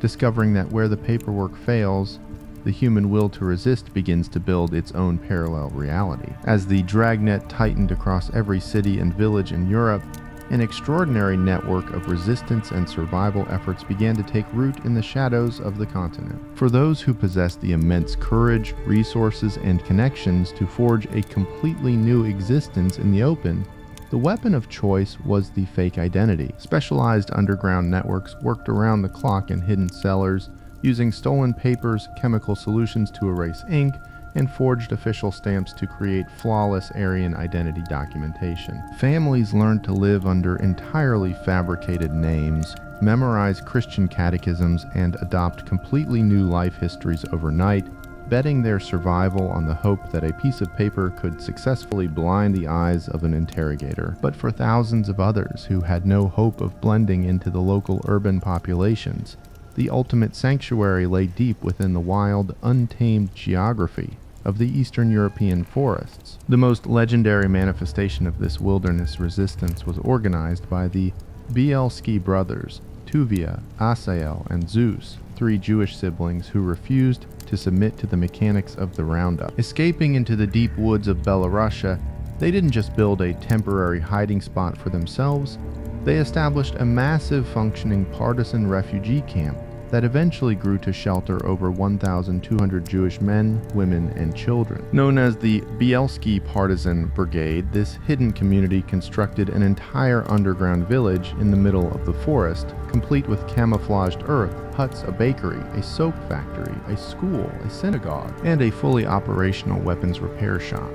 discovering that where the paperwork fails, the human will to resist begins to build its own parallel reality. As the dragnet tightened across every city and village in Europe, an extraordinary network of resistance and survival efforts began to take root in the shadows of the continent. For those who possessed the immense courage, resources, and connections to forge a completely new existence in the open, the weapon of choice was the fake identity. Specialized underground networks worked around the clock in hidden cellars, using stolen papers, chemical solutions to erase ink, and forged official stamps to create flawless Aryan identity documentation. Families learned to live under entirely fabricated names, memorize Christian catechisms, and adopt completely new life histories overnight, betting their survival on the hope that a piece of paper could successfully blind the eyes of an interrogator. But for thousands of others who had no hope of blending into the local urban populations, the ultimate sanctuary lay deep within the wild, untamed geography of the Eastern European forests. The most legendary manifestation of this wilderness resistance was organized by the Bielski brothers, Tuvia, Asael, and Zeus, three Jewish siblings who refused to submit to the mechanics of the roundup. Escaping into the deep woods of Belarusia, they didn't just build a temporary hiding spot for themselves, they established a massive functioning partisan refugee camp that eventually grew to shelter over 1,200 Jewish men, women, and children. Known as the Bielski Partisan Brigade, this hidden community constructed an entire underground village in the middle of the forest, complete with camouflaged earth, huts, a bakery, a soap factory, a school, a synagogue, and a fully operational weapons repair shop.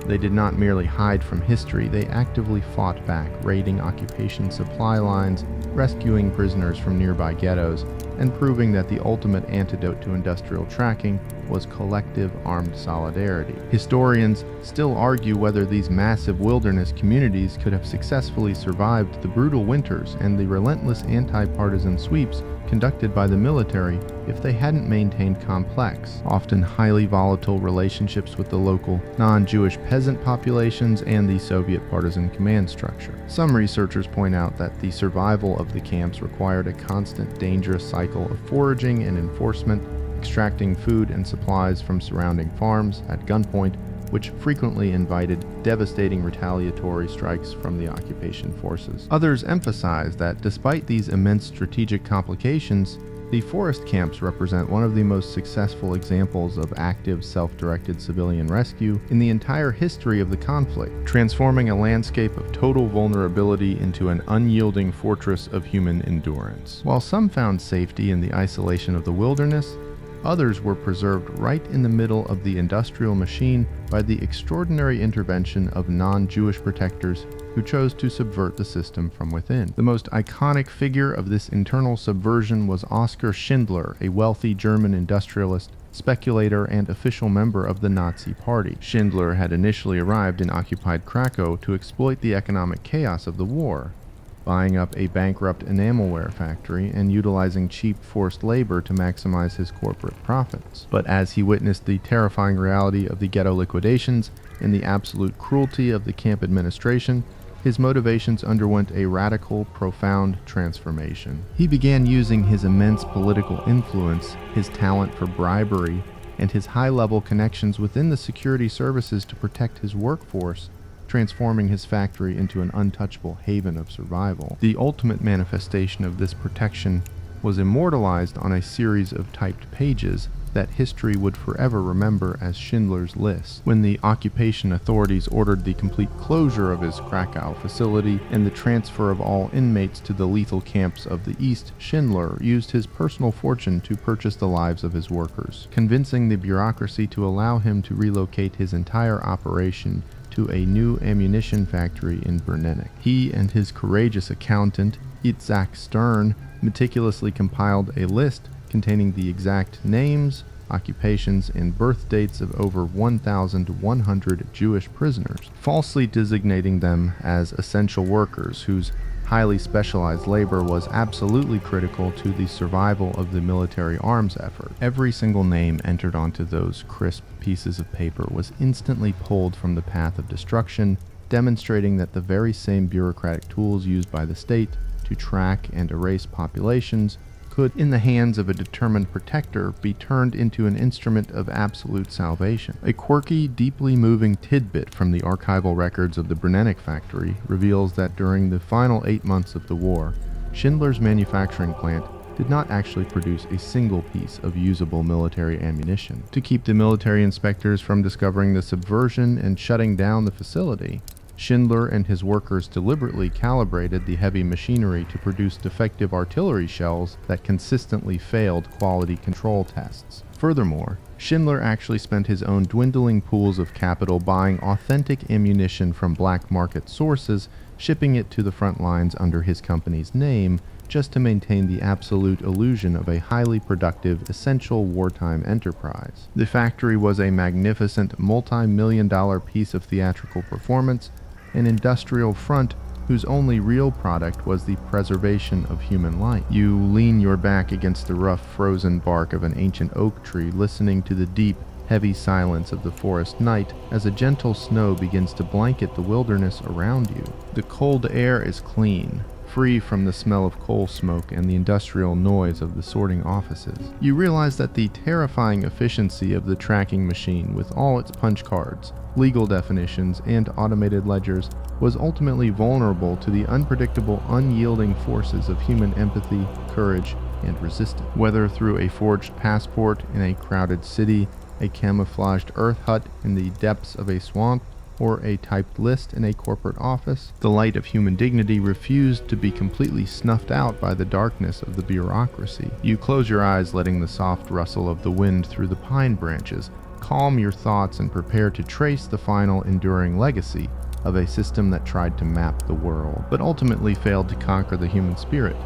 They did not merely hide from history, they actively fought back, raiding occupation supply lines, rescuing prisoners from nearby ghettos, and proving that the ultimate antidote to industrial tracking was collective armed solidarity. Historians still argue whether these massive wilderness communities could have successfully survived the brutal winters and the relentless anti-partisan sweeps conducted by the military if they hadn't maintained complex, often highly volatile relationships with the local non-Jewish peasant populations and the Soviet partisan command structure. Some researchers point out that the survival of the camps required a constant dangerous cycle of foraging and enforcement, extracting food and supplies from surrounding farms at gunpoint, which frequently invited devastating retaliatory strikes from the occupation forces. Others emphasize that despite these immense strategic complications, the forest camps represent one of the most successful examples of active, self-directed civilian rescue in the entire history of the conflict, transforming a landscape of total vulnerability into an unyielding fortress of human endurance. While some found safety in the isolation of the wilderness, others were preserved right in the middle of the industrial machine by the extraordinary intervention of non-Jewish protectors who chose to subvert the system from within. The most iconic figure of this internal subversion was Oskar Schindler, a wealthy German industrialist, speculator, and official member of the Nazi Party. Schindler had initially arrived in occupied Krakow to exploit the economic chaos of the war, buying up a bankrupt enamelware factory and utilizing cheap forced labor to maximize his corporate profits. But as he witnessed the terrifying reality of the ghetto liquidations and the absolute cruelty of the camp administration, his motivations underwent a radical, profound transformation. He began using his immense political influence, his talent for bribery, and his high-level connections within the security services to protect his workforce, transforming his factory into an untouchable haven of survival. The ultimate manifestation of this protection was immortalized on a series of typed pages that history would forever remember as Schindler's List. When the occupation authorities ordered the complete closure of his Krakow facility and the transfer of all inmates to the lethal camps of the East, Schindler used his personal fortune to purchase the lives of his workers, convincing the bureaucracy to allow him to relocate his entire operation to a new ammunition factory in Brennecke. He and his courageous accountant, Itzhak Stern, meticulously compiled a list containing the exact names, occupations, and birth dates of over 1,100 Jewish prisoners, falsely designating them as essential workers whose highly specialized labor was absolutely critical to the survival of the military arms effort. Every single name entered onto those crisp pieces of paper was instantly pulled from the path of destruction, demonstrating that the very same bureaucratic tools used by the state to track and erase populations could, in the hands of a determined protector, be turned into an instrument of absolute salvation. A quirky, deeply moving tidbit from the archival records of the Brennecke factory reveals that during the final 8 months of the war, Schindler's manufacturing plant did not actually produce a single piece of usable military ammunition. To keep the military inspectors from discovering the subversion and shutting down the facility, Schindler and his workers deliberately calibrated the heavy machinery to produce defective artillery shells that consistently failed quality control tests. Furthermore, Schindler actually spent his own dwindling pools of capital buying authentic ammunition from black market sources, shipping it to the front lines under his company's name, just to maintain the absolute illusion of a highly productive, essential wartime enterprise. The factory was a magnificent, multi-million-dollar piece of theatrical performance, an industrial front whose only real product was the preservation of human life. You lean your back against the rough, frozen bark of an ancient oak tree, listening to the deep, heavy silence of the forest night as a gentle snow begins to blanket the wilderness around you. The cold air is clean, free from the smell of coal smoke and the industrial noise of the sorting offices. You realize that the terrifying efficiency of the tracking machine, with all its punch cards, legal definitions, and automated ledgers, was ultimately vulnerable to the unpredictable, unyielding forces of human empathy, courage, and resistance. Whether through a forged passport in a crowded city, a camouflaged earth hut in the depths of a swamp, or a typed list in a corporate office, the light of human dignity refused to be completely snuffed out by the darkness of the bureaucracy. You close your eyes, letting the soft rustle of the wind through the pine branches calm your thoughts and prepare to trace the final enduring legacy of a system that tried to map the world, but ultimately failed to conquer the human spirit.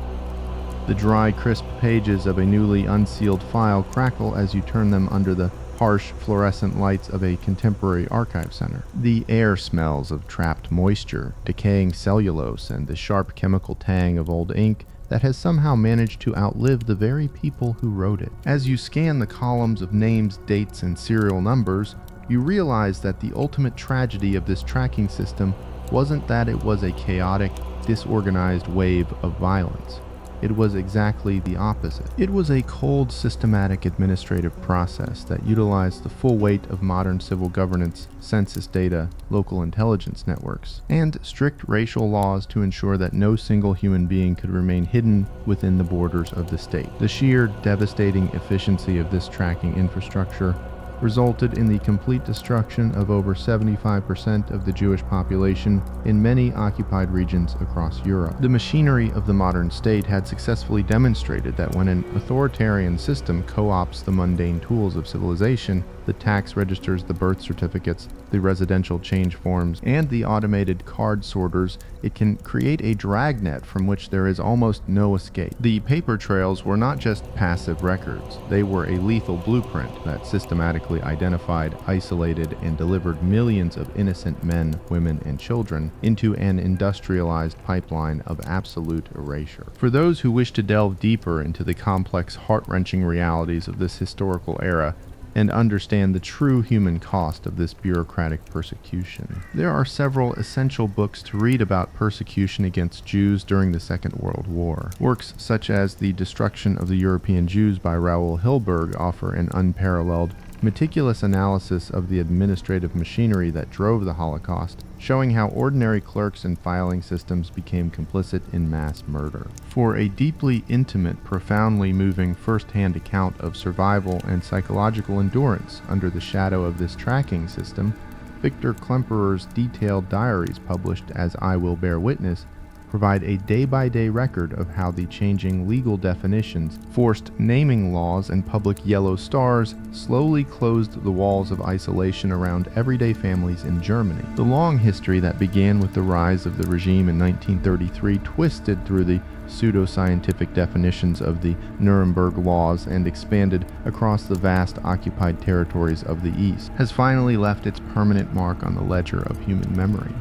The dry, crisp pages of a newly unsealed file crackle as you turn them under the harsh fluorescent lights of a contemporary archive center. The air smells of trapped moisture, decaying cellulose, and the sharp chemical tang of old ink that has somehow managed to outlive the very people who wrote it. As you scan the columns of names, dates, and serial numbers, you realize that the ultimate tragedy of this tracking system wasn't that it was a chaotic, disorganized wave of violence. It was exactly the opposite. It was a cold, systematic administrative process that utilized the full weight of modern civil governance, census data, local intelligence networks, and strict racial laws to ensure that no single human being could remain hidden within the borders of the state. The sheer, devastating efficiency of this tracking infrastructure resulted in the complete destruction of over 75% of the Jewish population in many occupied regions across Europe. The machinery of the modern state had successfully demonstrated that when an authoritarian system co-opts the mundane tools of civilization, the tax registers, the birth certificates, the residential change forms, and the automated card sorters, it can create a dragnet from which there is almost no escape. The paper trails were not just passive records, they were a lethal blueprint that systematically identified, isolated, and delivered millions of innocent men, women, and children into an industrialized pipeline of absolute erasure. For those who wish to delve deeper into the complex, heart-wrenching realities of this historical era, and understand the true human cost of this bureaucratic persecution, there are several essential books to read about persecution against Jews during the Second World War. Works such as The Destruction of the European Jews by Raoul Hilberg offer an unparalleled, meticulous analysis of the administrative machinery that drove the Holocaust, showing how ordinary clerks and filing systems became complicit in mass murder. For a deeply intimate, profoundly moving first-hand account of survival and psychological endurance under the shadow of this tracking system, Victor Klemperer's detailed diaries, published as I Will Bear Witness, provide a day-by-day record of how the changing legal definitions, forced naming laws, and public yellow stars slowly closed the walls of isolation around everyday families in Germany. The long history that began with the rise of the regime in 1933 twisted through the pseudo-scientific definitions of the Nuremberg Laws and expanded across the vast occupied territories of the East, has finally left its permanent mark on the ledger of human memory.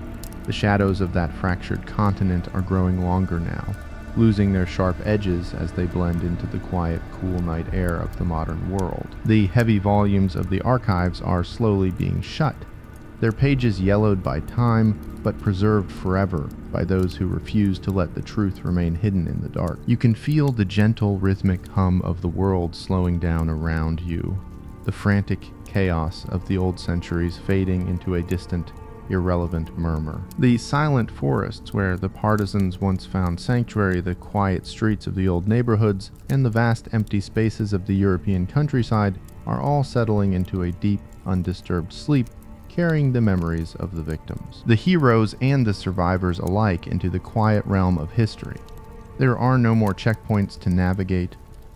The shadows of that fractured continent are growing longer now, losing their sharp edges as they blend into the quiet, cool night air of the modern world. The heavy volumes of the archives are slowly being shut, their pages yellowed by time, but preserved forever by those who refuse to let the truth remain hidden in the dark. You can feel the gentle, rhythmic hum of the world slowing down around you, the frantic chaos of the old centuries fading into a distant, irrelevant murmur. The silent forests where the partisans once found sanctuary, the quiet streets of the old neighborhoods, and the vast empty spaces of the European countryside are all settling into a deep, undisturbed sleep, carrying the memories of the victims, the heroes and the survivors alike, into the quiet realm of history. There are no more checkpoints to navigate,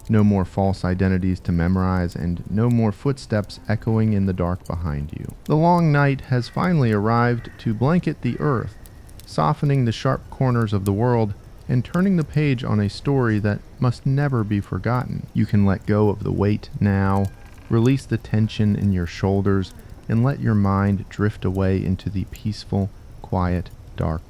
no more false identities to memorize, and no more footsteps echoing in the dark behind you. The long night has finally arrived to blanket the earth, softening the sharp corners of the world and turning the page on a story that must never be forgotten. You can let go of the weight now, release the tension in your shoulders, and let your mind drift away into the peaceful, quiet, dark.